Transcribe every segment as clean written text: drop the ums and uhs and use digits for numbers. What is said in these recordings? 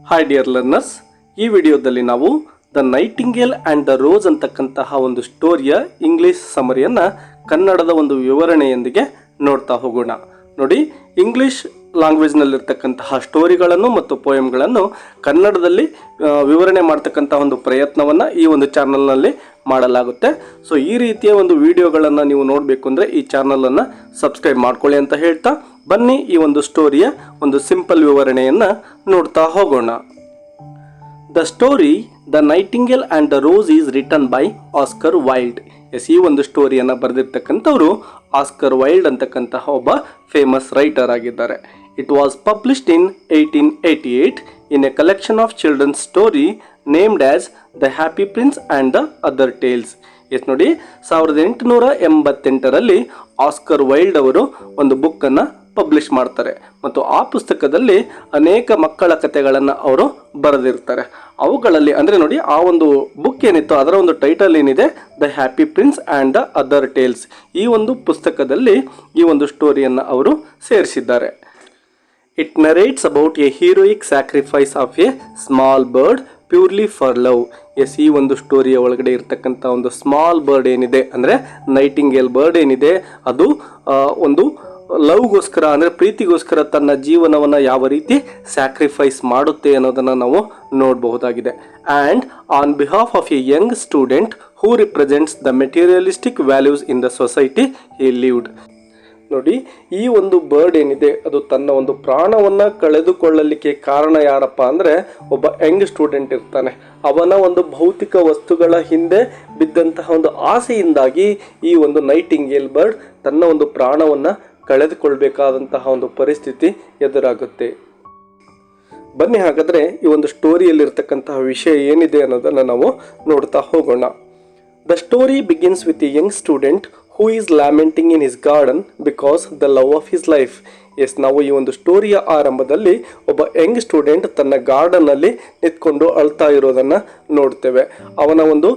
Hi dear learners, ಈ ವಿಡಿಯೋದಲ್ಲಿ ನಾವು the nightingale and the rose ಅಂತಕ್ಕಂತಹ ಒಂದು ಸ್ಟೋರಿಯ ಇಂಗ್ಲಿಷ್ ಸಮರಿಯನ್ನು ಕನ್ನಡದ ಒಂದು ವಿವರಣೆಯೊಂದಿಗೆ ನೋಡ್ತಾ ಹೋಗೋಣ. ನೋಡಿ, ಇಂಗ್ಲಿಷ್ ಲ್ಯಾಂಗ್ವೇಜ್ನಲ್ಲಿರ್ತಕ್ಕಂತಹ ಸ್ಟೋರಿಗಳನ್ನು ಮತ್ತು ಪೋಯಮ್ಗಳನ್ನು ಕನ್ನಡದಲ್ಲಿ ವಿವರಣೆ ಮಾಡ್ತಕ್ಕಂಥ ಒಂದು ಪ್ರಯತ್ನವನ್ನು ಈ ಒಂದು ಚಾನಲ್ನಲ್ಲಿ ಮಾಡಲಾಗುತ್ತೆ. ಸೊ ಈ ರೀತಿಯ ಒಂದು ವಿಡಿಯೋಗಳನ್ನು ನೀವು ನೋಡಬೇಕು ಅಂದರೆ ಈ ಚಾನಲನ್ನು ಸಬ್ಸ್ಕ್ರೈಬ್ ಮಾಡ್ಕೊಳ್ಳಿ ಅಂತ ಹೇಳ್ತಾ, ಬನ್ನಿ ಈ ಒಂದು ಸ್ಟೋರಿಯ ಒಂದು ಸಿಂಪಲ್ ವಿವರಣೆಯನ್ನು ನೋಡ್ತಾ ಹೋಗೋಣ. The story the nightingale and the rose is written by Oscar Wilde. ಈ ಒಂದು ಸ್ಟೋರಿಯನ್ನು ಬರೆದಿರ್ತಕ್ಕಂಥವರು ಆಸ್ಕರ್ ವೈಲ್ಡ್ ಅಂತಕ್ಕಂತಹ ಒಬ್ಬ ಫೇಮಸ್ ರೈಟರ್ ಆಗಿದ್ದಾರೆ. It was published in 1888 in a collection of children's story named as the happy prince and the other tales. ನೋಡಿ, 1888ರಲ್ಲಿ Oscar wild ಅವರು ಒಂದು ಬುಕ್ಕನ್ನು ಪಬ್ಲಿಷ್ ಮಾಡ್ತಾರೆ ಮತ್ತು ಆ ಪುಸ್ತಕದಲ್ಲಿ ಅನೇಕ ಮಕ್ಕಳ ಕಥೆಗಳನ್ನು ಅವರು ಬರೆದಿರ್ತಾರೆ. ಅವುಗಳಲ್ಲಿ ಅಂದರೆ ನೋಡಿ, ಆ ಒಂದು ಬುಕ್ ಏನಿತ್ತು ಅದರ ಒಂದು ಟೈಟಲ್ ಏನಿದೆ, the happy prince and the other tales. ಈ ಒಂದು ಪುಸ್ತಕದಲ್ಲಿ ಈ ಒಂದು ಸ್ಟೋರಿಯನ್ನು ಅವರು ಸೇರಿಸಿದ್ದಾರೆ. It narrates about a heroic sacrifice of a small bird purely for love. ಈ ಒಂದು ಸ್ಟೋರಿಯ ಒಳಗಡೆ ಇರ್ತಕ್ಕಂಥ ಒಂದು ಸ್ಮಾಲ್ ಬರ್ಡ್ ಏನಿದೆ ಅಂದರೆ ನೈಟಿಂಗೇಲ್ ಬರ್ಡ್ ಏನಿದೆ, ಅದು ಒಂದು ಲವ್ಗೋಸ್ಕರ ಅಂದರೆ ಪ್ರೀತಿಗೋಸ್ಕರ ತನ್ನ ಜೀವನವನ್ನು ಯಾವ ರೀತಿ ಸ್ಯಾಕ್ರಿಫೈಸ್ ಮಾಡುತ್ತೆ ಅನ್ನೋದನ್ನು ನಾವು ನೋಡಬಹುದಾಗಿದೆ. And on behalf of A young student who represents the materialistic values in the society he lived. ನೋಡಿ, ಈ ಒಂದು ಬರ್ಡ್ ಏನಿದೆ ಅದು ತನ್ನ ಒಂದು ಪ್ರಾಣವನ್ನು ಕಳೆದುಕೊಳ್ಳಲಿಕ್ಕೆ ಕಾರಣ ಯಾರಪ್ಪ ಅಂದರೆ ಒಬ್ಬ ಯಂಗ್ ಸ್ಟೂಡೆಂಟ್ ಇರ್ತಾನೆ. ಅವನ ಒಂದು ಭೌತಿಕ ವಸ್ತುಗಳ ಹಿಂದೆ ಬಿದ್ದಂತಹ ಒಂದು ಆಸೆಯಿಂದಾಗಿ ಈ ಒಂದು ನೈಟಿಂಗೇಲ್ ಬರ್ಡ್ ತನ್ನ ಒಂದು ಪ್ರಾಣವನ್ನು ಕಳೆದುಕೊಳ್ಬೇಕಾದಂತಹ ಒಂದು ಪರಿಸ್ಥಿತಿ ಎದುರಾಗುತ್ತೆ. ಬನ್ನಿ ಹಾಗಾದರೆ ಈ ಒಂದು ಸ್ಟೋರಿಯಲ್ಲಿರ್ತಕ್ಕಂತಹ ವಿಷಯ ಏನಿದೆ ಅನ್ನೋದನ್ನು ನಾವು ನೋಡ್ತಾ ಹೋಗೋಣ. The story begins with a young student who is lamenting in his garden because the love of his life. ನಾವು ಈ ಒಂದು ಸ್ಟೋರಿಯ ಆರಂಭದಲ್ಲಿ ಒಬ್ಬ ಯಂಗ್ ಸ್ಟೂಡೆಂಟ್ ತನ್ನ ಗಾರ್ಡನ್ನಲ್ಲಿ ನಿಂತ್ಕೊಂಡು ಅಳ್ತಾ ಇರೋದನ್ನು ನೋಡ್ತೇವೆ. ಅವನ ಒಂದು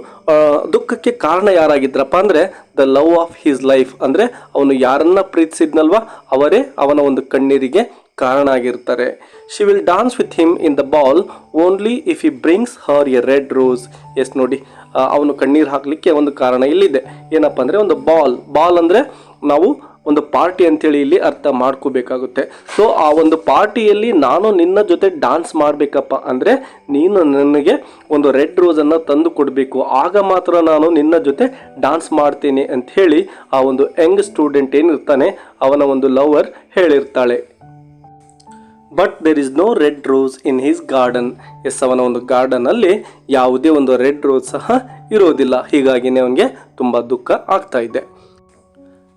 ದುಃಖಕ್ಕೆ ಕಾರಣ ಯಾರಾಗಿದ್ರಪ್ಪ ಅಂದರೆ the love of his life, ಅಂದರೆ ಅವನು ಯಾರನ್ನ ಪ್ರೀತಿಸಿದ್ನಲ್ವ ಅವರೇ ಅವನ ಒಂದು ಕಣ್ಣೀರಿಗೆ ಕಾರಣ ಆಗಿರ್ತಾರೆ. She will dance with him in the ball only if he brings Har A red rose. ನೋಡಿ, ಅವನು ಕಣ್ಣೀರು ಹಾಕಲಿಕ್ಕೆ ಒಂದು ಕಾರಣ ಇಲ್ಲಿದೆ. ಏನಪ್ಪ ಅಂದರೆ ಒಂದು ಬಾಲ್ ಅಂದರೆ ನಾವು ಒಂದು ಪಾರ್ಟಿ ಅಂತೇಳಿ ಇಲ್ಲಿ ಅರ್ಥ ಮಾಡ್ಕೋಬೇಕಾಗುತ್ತೆ. ಸೊ ಆ ಒಂದು ಪಾರ್ಟಿಯಲ್ಲಿ ನಾನು ನಿನ್ನ ಜೊತೆ ಡಾನ್ಸ್ ಮಾಡಬೇಕಪ್ಪ ಅಂದರೆ ನೀನು ನನಗೆ ಒಂದು ರೆಡ್ ರೋಸನ್ನು ತಂದು ಕೊಡಬೇಕು, ಆಗ ಮಾತ್ರ ನಾನು ನಿನ್ನ ಜೊತೆ ಡಾನ್ಸ್ ಮಾಡ್ತೀನಿ ಅಂತ ಹೇಳಿ ಆ ಒಂದು ಯಂಗ್ ಸ್ಟೂಡೆಂಟ್ ಏನಿರ್ತಾನೆ ಅವನ ಒಂದು ಲವರ್ ಹೇಳಿರ್ತಾಳೆ. But there is no red rose in his garden. ಅವನ ಒಂದು ಗಾರ್ಡನಲ್ಲಿ ಯಾವುದೇ ಒಂದು ರೆಡ್ ರೋಸ್ ಸಹ ಇರೋದಿಲ್ಲ. ಹೀಗಾಗಿನೇ ಅವನಿಗೆ ತುಂಬ ದುಃಖ ಆಗ್ತಾ ಇದೆ.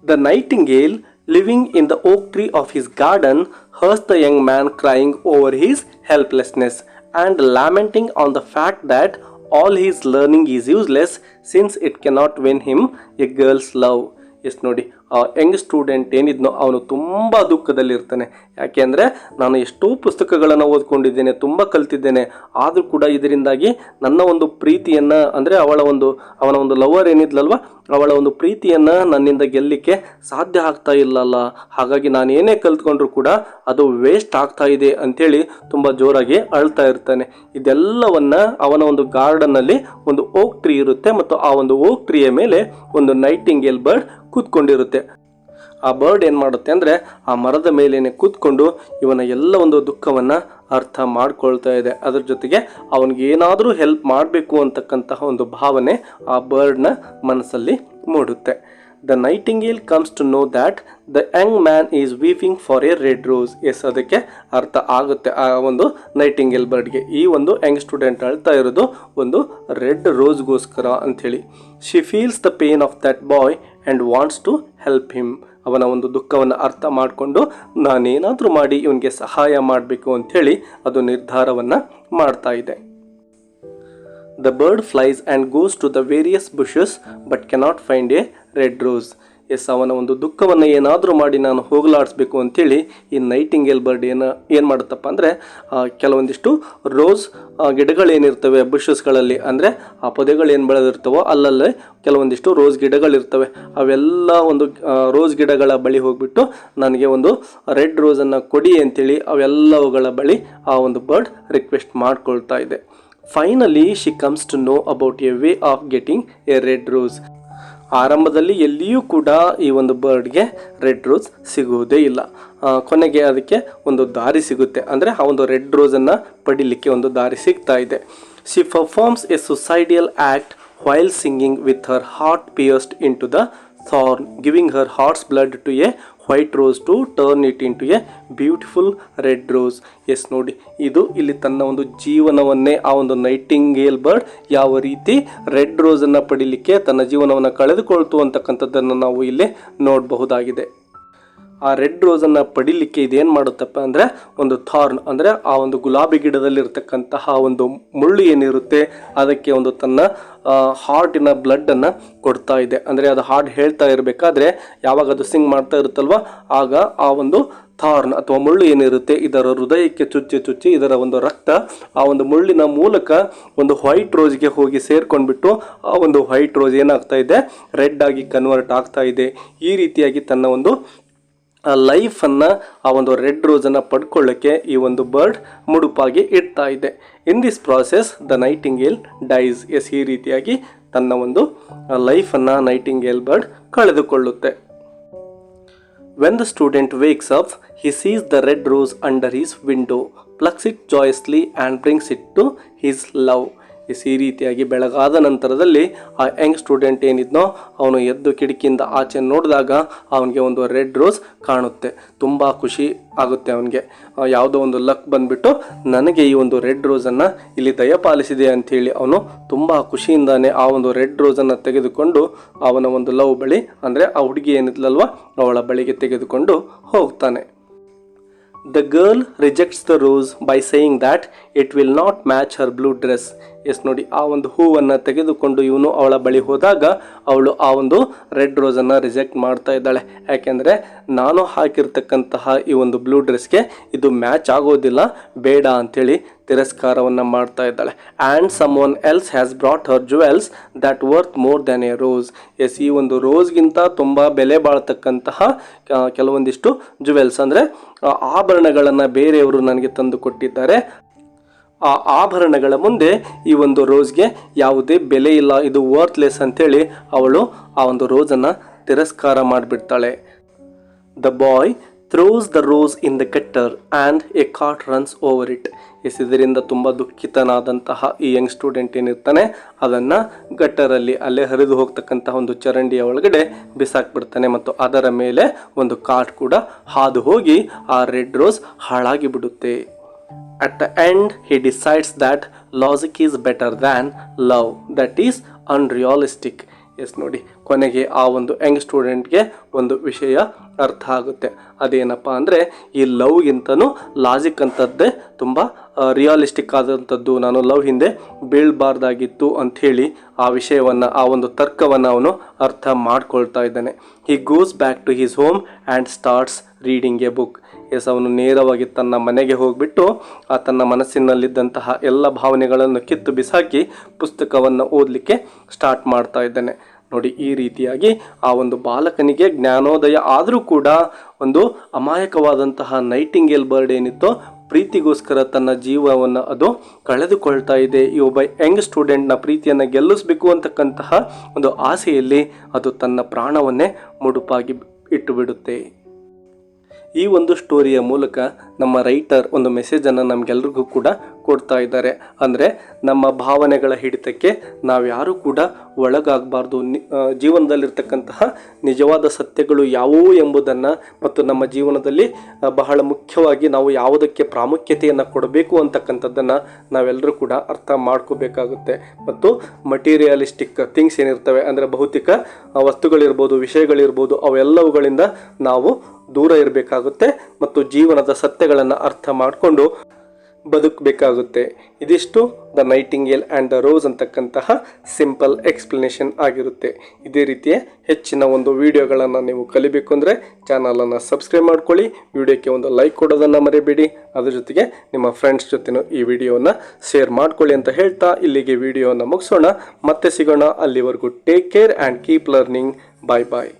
The nightingale, living in the oak tree of his garden, hears the young man crying over his helplessness and lamenting on the fact that all his learning is useless since it cannot win him a girl's love. ನೋಡಿ, ಆ Young student ಏನಿದ್ನೋ ಅವನು ತುಂಬ ದುಃಖದಲ್ಲಿರ್ತಾನೆ. ಯಾಕೆಂದರೆ ನಾನು ಎಷ್ಟೋ ಪುಸ್ತಕಗಳನ್ನು ಓದ್ಕೊಂಡಿದ್ದೇನೆ, ತುಂಬ ಕಲ್ತಿದ್ದೇನೆ, ಆದರೂ ಕೂಡ ಇದರಿಂದಾಗಿ ನನ್ನ ಒಂದು ಪ್ರೀತಿಯನ್ನು ಅಂದರೆ ಅವನ ಒಂದು ಲವರ್ ಏನಿದ್ಲಲ್ವ ಅವಳ ಒಂದು ಪ್ರೀತಿಯನ್ನು ನನ್ನಿಂದ ಗೆಲ್ಲಲಿಕ್ಕೆ ಸಾಧ್ಯ ಆಗ್ತಾ ಇಲ್ಲಲ್ಲ, ಹಾಗಾಗಿ ನಾನು ಏನೇ ಕಲ್ತ್ಕೊಂಡ್ರೂ ಕೂಡ ಅದು ವೇಸ್ಟ್ ಆಗ್ತಾ ಇದೆ ಅಂಥೇಳಿ ತುಂಬ ಜೋರಾಗಿ ಅಳ್ತಾ ಇರ್ತಾನೆ. ಇದೆಲ್ಲವನ್ನು ಅವನ ಒಂದು ಗಾರ್ಡನ್ನಲ್ಲಿ ಒಂದು ಓಕ್ ಟ್ರೀ ಇರುತ್ತೆ ಮತ್ತು ಆ ಒಂದು ಓಕ್ ಟ್ರೀಯ ಮೇಲೆ ಒಂದು ನೈಟಿಂಗೇಲ್ ಬರ್ಡ್ ಕೂತ್ಕೊಂಡಿರುತ್ತೆ. ಆ ಬರ್ಡ್ ಏನು ಮಾಡುತ್ತೆ ಅಂದರೆ ಆ ಮರದ ಮೇಲೇನೆ ಕೂತ್ಕೊಂಡು ಇವನ ಎಲ್ಲ ಒಂದು ದುಃಖವನ್ನು ಅರ್ಥ ಮಾಡ್ಕೊಳ್ತಾ ಇದೆ. ಅದರ ಜೊತೆಗೆ ಅವನಿಗೆ ಏನಾದರೂ ಹೆಲ್ಪ್ ಮಾಡಬೇಕು ಅಂತಕ್ಕಂತಹ ಒಂದು ಭಾವನೆ ಆ ಬರ್ಡ್ನ ಮನಸ್ಸಲ್ಲಿ ಮೂಡುತ್ತೆ. The nightingale comes to know that the young man is weeping for a red rose. ಅದಕ್ಕೆ ಅರ್ಥ ಆಗುತ್ತೆ ಆ ಒಂದು ನೈಟಿಂಗೇಲ್ ಬರ್ಡ್ಗೆ ಈ ಒಂದು ಯಂಗ್ ಸ್ಟೂಡೆಂಟ್ ಅಳ್ತಾ ಇರೋದು ಒಂದು ರೆಡ್ ರೋಸ್ಗೋಸ್ಕರ ಅಂಥೇಳಿ. She feels the pain of that boy and wants to help him. ಅವನ ಒಂದು ದುಃಖವನ್ನು ಅರ್ಥ ಮಾಡಿಕೊಂಡು ನಾನೇನಾದರೂ ಮಾಡಿ ಇವನಿಗೆ ಸಹಾಯ ಮಾಡಬೇಕು ಅಂಥೇಳಿ ಅದು ನಿರ್ಧಾರವನ್ನು ಮಾಡ್ತಾ ಇದೆ. The bird flies and goes to the various bushes but cannot find a red rose. Yes, ಅವನ ಒಂದು ದುಃಖವನ್ನು ಏನಾದರೂ ಮಾಡಿ ನಾನು ಹೋಗಲಾಡಿಸ್ಬೇಕು ಅಂತೇಳಿ ಈ ನೈಟಿಂಗೇಲ್ ಬರ್ಡ್ ಏನು ಮಾಡುತ್ತಪ್ಪ ಅಂದರೆ ಕೆಲವೊಂದಿಷ್ಟು ರೋಸ್ ಗಿಡಗಳೇನಿರ್ತವೆ ಬುಷಸ್ಗಳಲ್ಲಿ, ಅಂದರೆ ಆ ಪೊದೆಗಳೇನು ಬೆಳೆದಿರ್ತವೋ ಅಲ್ಲಲ್ಲೇ ಕೆಲವೊಂದಿಷ್ಟು ರೋಸ್ ಗಿಡಗಳಿರ್ತವೆ, ಅವೆಲ್ಲ ಒಂದು ರೋಸ್ ಗಿಡಗಳ ಬಳಿ ಹೋಗ್ಬಿಟ್ಟು ನನಗೆ ಒಂದು ರೆಡ್ ರೋಸನ್ನು ಕೊಡಿ ಅಂತೇಳಿ ಅವೆಲ್ಲವುಗಳ ಬಳಿ ಆ ಒಂದು ಬರ್ಡ್ ರಿಕ್ವೆಸ್ಟ್ ಮಾಡ್ಕೊಳ್ತಾ ಇದೆ. Finally she comes to know about a way of getting a red rose. ಆರಂಭದಲ್ಲಿ ಎಲ್ಲಿಯೂ ಕೂಡ ಈ ಒಂದು ಬರ್ಡ್ಗೆ ರೆಡ್ ರೋಸ್ ಸಿಗುವುದೇ ಇಲ್ಲ. ಕೊನೆಗೆ ಅದಕ್ಕೆ ಒಂದು ದಾರಿ ಸಿಗುತ್ತೆ, ಅಂದರೆ ಆ ಒಂದು ರೆಡ್ ರೋಸನ್ನು ಪಡಿಲಿಕ್ಕೆ ಒಂದು ದಾರಿ ಸಿಗ್ತಾ ಇದೆ. She performs a suicidal act while singing with her heart pierced into the thorn, giving her heart's blood to a white rose to turn it into a beautiful red rose. Yes ನೋಡಿ, ಇದು ಇಲ್ಲಿ ತನ್ನ ಒಂದು ಜೀವನವನ್ನೇ ಆ ಒಂದು Nightingale bird ಯಾವ ರೀತಿ ರೆಡ್ ರೋಸನ್ನು ಪಡಿಲಿಕ್ಕೆ ತನ್ನ ಜೀವನವನ್ನು ಕಳೆದುಕೊಳ್ತು ಅಂತಕ್ಕಂಥದ್ದನ್ನು ನಾವು ಇಲ್ಲಿ ನೋಡಬಹುದಾಗಿದೆ. ಆ ರೆಡ್ ರೋಸನ್ನು ಪಡಿಲಿಕ್ಕೆ ಇದೇನು ಮಾಡುತ್ತಪ್ಪ ಅಂದರೆ ಒಂದು ಥಾರ್ನ್, ಅಂದರೆ ಆ ಒಂದು ಗುಲಾಬಿ ಗಿಡದಲ್ಲಿರ್ತಕ್ಕಂತಹ ಒಂದು ಮುಳ್ಳು ಏನಿರುತ್ತೆ ಅದಕ್ಕೆ ಒಂದು ತನ್ನ ಹಾರ್ಟಿನ ಬ್ಲಡ್ಡನ್ನು ಕೊಡ್ತಾ ಇದೆ. ಅಂದರೆ ಅದು ಹಾರ್ಟ್ ಹೇಳ್ತಾ ಇರಬೇಕಾದ್ರೆ ಯಾವಾಗ ಅದು ಸಿಂಗ್ ಮಾಡ್ತಾ ಇರುತ್ತಲ್ವ, ಆಗ ಆ ಒಂದು ಥಾರ್ನ್ ಅಥವಾ ಮುಳ್ಳು ಏನಿರುತ್ತೆ ಇದರ ಹೃದಯಕ್ಕೆ ಚುಚ್ಚಿ ಇದರ ಒಂದು ರಕ್ತ ಆ ಒಂದು ಮುಳ್ಳಿನ ಮೂಲಕ ಒಂದು ವೈಟ್ ರೋಸ್ಗೆ ಹೋಗಿ ಸೇರ್ಕೊಂಡ್ಬಿಟ್ಟು ಆ ಒಂದು ವೈಟ್ ರೋಸ್ ಏನಾಗ್ತಾ ಇದೆ, ರೆಡ್ ಆಗಿ ಕನ್ವರ್ಟ್ ಆಗ್ತಾ ಇದೆ. ಈ ರೀತಿಯಾಗಿ ತನ್ನ ಒಂದು ಲೈಫನ್ನು ಆ ಒಂದು ರೆಡ್ ರೋಸನ್ನು ಪಡ್ಕೊಳ್ಳೋಕ್ಕೆ ಈ ಒಂದು ಬರ್ಡ್ ಮುಡುಪಾಗಿ ಇಡ್ತಾ ಇದೆ. In this process the nightingale dies. Yes, ಈ ರೀತಿಯಾಗಿ ತನ್ನ ಒಂದು ಲೈಫನ್ನು ನೈಟಿಂಗೇಲ್ ಬರ್ಡ್ ಕಳೆದುಕೊಳ್ಳುತ್ತೆ. When the student wakes up, he sees the red rose under his window, plucks it joyously and brings it to his love. ಈ ರೀತಿಯಾಗಿ ಬೆಳಗಾದ ನಂತರದಲ್ಲಿ ಆ ಯಂಗ್ ಸ್ಟೂಡೆಂಟ್ ಏನಿದ್ನೋ ಅವನು ಎದ್ದು ಕಿಟಕಿಯಿಂದ ಆಚೆ ನೋಡಿದಾಗ ಅವನಿಗೆ ಒಂದು ರೆಡ್ ರೋಸ್ ಕಾಣುತ್ತೆ. ತುಂಬ ಖುಷಿ ಆಗುತ್ತೆ ಅವನಿಗೆ. ಯಾವುದೋ ಒಂದು ಲಕ್ ಬಂದುಬಿಟ್ಟು ನನಗೆ ಈ ಒಂದು ರೆಡ್ ರೋಸನ್ನು ಇಲ್ಲಿ ದಯಪಾಲಿಸಿದೆ ಅಂಥೇಳಿ ಅವನು ತುಂಬ ಖುಷಿಯಿಂದಾನೆ ಆ ಒಂದು ರೆಡ್ ರೋಸನ್ನು ತೆಗೆದುಕೊಂಡು ಅವನ ಒಂದು ಲವ್ ಬಳಿ, ಅಂದರೆ ಆ ಹುಡುಗಿ ಏನಿದ್ಲಲ್ವ ಅವಳ ಬಳಿಗೆ ತೆಗೆದುಕೊಂಡು ಹೋಗ್ತಾನೆ. The girl rejects the rose by saying that it will not match her blue dress. Yes ನೋಡಿ, ಆ ಒಂದು ಹೂವನ್ನು ತೆಗೆದುಕೊಂಡು ಇವನು ಅವಳ ಬಳಿ ಹೋದಾಗ ಅವಳು ಆ ಒಂದು ರೆಡ್ ರೋಸನ್ನು ರಿಜೆಕ್ಟ್ ಮಾಡ್ತಾ ಇದ್ದಾಳೆ. ಯಾಕೆಂದರೆ ನಾನು ಹಾಕಿರ್ತಕ್ಕಂತಹ ಈ ಒಂದು ಬ್ಲೂ ಡ್ರೆಸ್ಗೆ ಇದು ಮ್ಯಾಚ್ ಆಗೋದಿಲ್ಲ, ಬೇಡ ಅಂಥೇಳಿ ತಿರಸ್ಕಾರವನ್ನು ಮಾಡ್ತಾ ಇದ್ದಾಳೆ. And someone else has brought her jewels that worth more than a rose. Yes, ಈ ಒಂದು ರೋಸ್ಗಿಂತ ತುಂಬ ಬೆಲೆ ಬಾಳ್ತಕ್ಕಂತಹ ಕೆಲವೊಂದಿಷ್ಟು ಜುವೆಲ್ಸ್, ಅಂದರೆ ಆಭರಣಗಳನ್ನು ಬೇರೆಯವರು ನನಗೆ ತಂದು ಕೊಟ್ಟಿದ್ದಾರೆ. ಆ ಆಭರಣಗಳ ಮುಂದೆ ಈ ಒಂದು ರೋಸ್ಗೆ ಯಾವುದೇ ಬೆಲೆ ಇಲ್ಲ, ಇದು ವರ್ತ್ಲೆಸ್ ಅಂಥೇಳಿ ಅವಳು ಆ ಒಂದು ರೋಸನ್ನು ತಿರಸ್ಕಾರ ಮಾಡಿಬಿಡ್ತಾಳೆ. The boy throws the rose in the gutter and a cart runs over it. Yes, ಇದರಿಂದ ತುಂಬ ದುಃಖಿತನಾದಂತಹ ಈ ಯಂಗ್ ಸ್ಟೂಡೆಂಟ್ ಏನಿರ್ತಾನೆ ಅದನ್ನು ಗಟ್ಟರಲ್ಲಿ ಅಲ್ಲೇ ಹರಿದು ಹೋಗ್ತಕ್ಕಂತಹ ಒಂದು ಚರಂಡಿಯ ಒಳಗಡೆ ಬಿಸಾಕ್ಬಿಡ್ತಾನೆ ಮತ್ತು ಅದರ ಮೇಲೆ ಒಂದು ಕಾರ್ಟ್ ಕೂಡ ಹಾದು ಹೋಗಿ ಆ ರೆಡ್ ರೋಸ್ ಹಾಳಾಗಿ ಬಿಡುತ್ತೆ. At the end, he decides that logic is better than love. That is unrealistic. Yes ನೋಡಿ, ಕೊನೆಗೆ ಆ ಒಂದು ಯಂಗ್ ಸ್ಟೂಡೆಂಟ್ಗೆ ಒಂದು ವಿಷಯ ಅರ್ಥ ಆಗುತ್ತೆ. ಅದೇನಪ್ಪ ಅಂದರೆ ಈ ಲವ್ಗಿಂತನೂ ಲಾಜಿಕ್ ಅಂಥದ್ದೇ ತುಂಬ ರಿಯಾಲಿಸ್ಟಿಕ್ ಆದಂಥದ್ದು, ನಾನು ಲವ್ ಹಿಂದೆ ಬೀಳಬಾರ್ದಾಗಿತ್ತು ಅಂಥೇಳಿ ಆ ವಿಷಯವನ್ನು, ಆ ಒಂದು ತರ್ಕವನ್ನು ಅವನು ಅರ್ಥ ಮಾಡ್ಕೊಳ್ತಾ ಇದ್ದಾನೆ. He goes back to his home and starts reading a book. Yes, ಅವನು ನೇರವಾಗಿ ತನ್ನ ಮನೆಗೆ ಹೋಗಿಬಿಟ್ಟು ಆ ತನ್ನ ಮನಸ್ಸಿನಲ್ಲಿದ್ದಂತಹ ಎಲ್ಲ ಭಾವನೆಗಳನ್ನು ಕಿತ್ತು ಬಿಸಾಕಿ ಪುಸ್ತಕವನ್ನು ಓದಲಿಕ್ಕೆ ಸ್ಟಾರ್ಟ್ ಮಾಡ್ತಾ ಇದ್ದಾನೆ. ನೋಡಿ, ಈ ರೀತಿಯಾಗಿ ಆ ಒಂದು ಬಾಲಕನಿಗೆ ಜ್ಞಾನೋದಯ ಆದರೂ ಕೂಡ ಒಂದು ಅಮಾಯಕವಾದಂತಹ ನೈಟಿಂಗೇಲ್ ಬರ್ಡ್ ಏನಿತ್ತೋ ಪ್ರೀತಿಗೋಸ್ಕರ ತನ್ನ ಜೀವವನ್ನು ಅದು ಕಳೆದುಕೊಳ್ತಾ ಇದೆ. ಈ ಒಬ್ಬ ಯಂಗ್ ಸ್ಟೂಡೆಂಟ್ನ ಪ್ರೀತಿಯನ್ನು ಗೆಲ್ಲಿಸಬೇಕು ಅಂತಕ್ಕಂತಹ ಒಂದು ಆಸೆಯಲ್ಲಿ ಅದು ತನ್ನ ಪ್ರಾಣವನ್ನೇ ಮುಡುಪಾಗಿ ಇಟ್ಟುಬಿಡುತ್ತೆ. ಈ ಒಂದು ಸ್ಟೋರಿಯ ಮೂಲಕ ನಮ್ಮ ರೈಟರ್ ಒಂದು ಮೆಸೇಜನ್ನು ನಮಗೆಲ್ರಿಗೂ ಕೂಡ ಕೊಡ್ತಾ ಇದ್ದಾರೆ. ಅಂದರೆ ನಮ್ಮ ಭಾವನೆಗಳ ಹಿಡಿತಕ್ಕೆ ನಾವ್ಯಾರೂ ಕೂಡ ಒಳಗಾಗಬಾರ್ದು. ಜೀವನದಲ್ಲಿರ್ತಕ್ಕಂತಹ ನಿಜವಾದ ಸತ್ಯಗಳು ಯಾವುವು ಎಂಬುದನ್ನು ಮತ್ತು ನಮ್ಮ ಜೀವನದಲ್ಲಿ ಬಹಳ ಮುಖ್ಯವಾಗಿ ನಾವು ಯಾವುದಕ್ಕೆ ಪ್ರಾಮುಖ್ಯತೆಯನ್ನು ಕೊಡಬೇಕು ಅಂತಕ್ಕಂಥದ್ದನ್ನು ನಾವೆಲ್ಲರೂ ಕೂಡ ಅರ್ಥ ಮಾಡ್ಕೋಬೇಕಾಗುತ್ತೆ. ಮತ್ತು ಮಟೀರಿಯಲಿಸ್ಟಿಕ್ ಥಿಂಗ್ಸ್ ಏನಿರ್ತವೆ, ಅಂದರೆ ಭೌತಿಕ ವಸ್ತುಗಳಿರ್ಬೋದು, ವಿಷಯಗಳಿರ್ಬೋದು, ಅವೆಲ್ಲವುಗಳಿಂದ ನಾವು ದೂರ ಇರಬೇಕಾಗುತ್ತೆ ಮತ್ತು ಜೀವನದ ಸತ್ಯಗಳನ್ನು ಅರ್ಥ ಮಾಡಿಕೊಂಡು ಬದುಕಬೇಕಾಗುತ್ತೆ. ಇದಿಷ್ಟು the nightingale and the rose ಅಂತಕ್ಕಂತಹ ಸಿಂಪಲ್ ಎಕ್ಸ್ಪ್ಲನೇಷನ್ ಆಗಿರುತ್ತೆ. ಇದೇ ರೀತಿಯ ಹೆಚ್ಚಿನ ಒಂದು ವಿಡಿಯೋಗಳನ್ನು ನೀವು ಕಲಿಬೇಕು ಅಂದರೆ ಚಾನಲನ್ನು ಸಬ್ಸ್ಕ್ರೈಬ್ ಮಾಡ್ಕೊಳ್ಳಿ, ವಿಡಿಯೋಕ್ಕೆ ಒಂದು ಲೈಕ್ ಕೊಡೋದನ್ನು ಮರಿಬೇಡಿ, ಅದ್ರ ಜೊತೆಗೆ ನಿಮ್ಮ ಫ್ರೆಂಡ್ಸ್ ಜೊತೆನೂ ಈ ವಿಡಿಯೋನ ಶೇರ್ ಮಾಡ್ಕೊಳ್ಳಿ ಅಂತ ಹೇಳ್ತಾ ಇಲ್ಲಿಗೆ ವಿಡಿಯೋನ ಮುಗಿಸೋಣ. ಮತ್ತೆ ಸಿಗೋಣ. ಅಲ್ಲಿವರೆಗೂ take care and keep learning. Bye bye.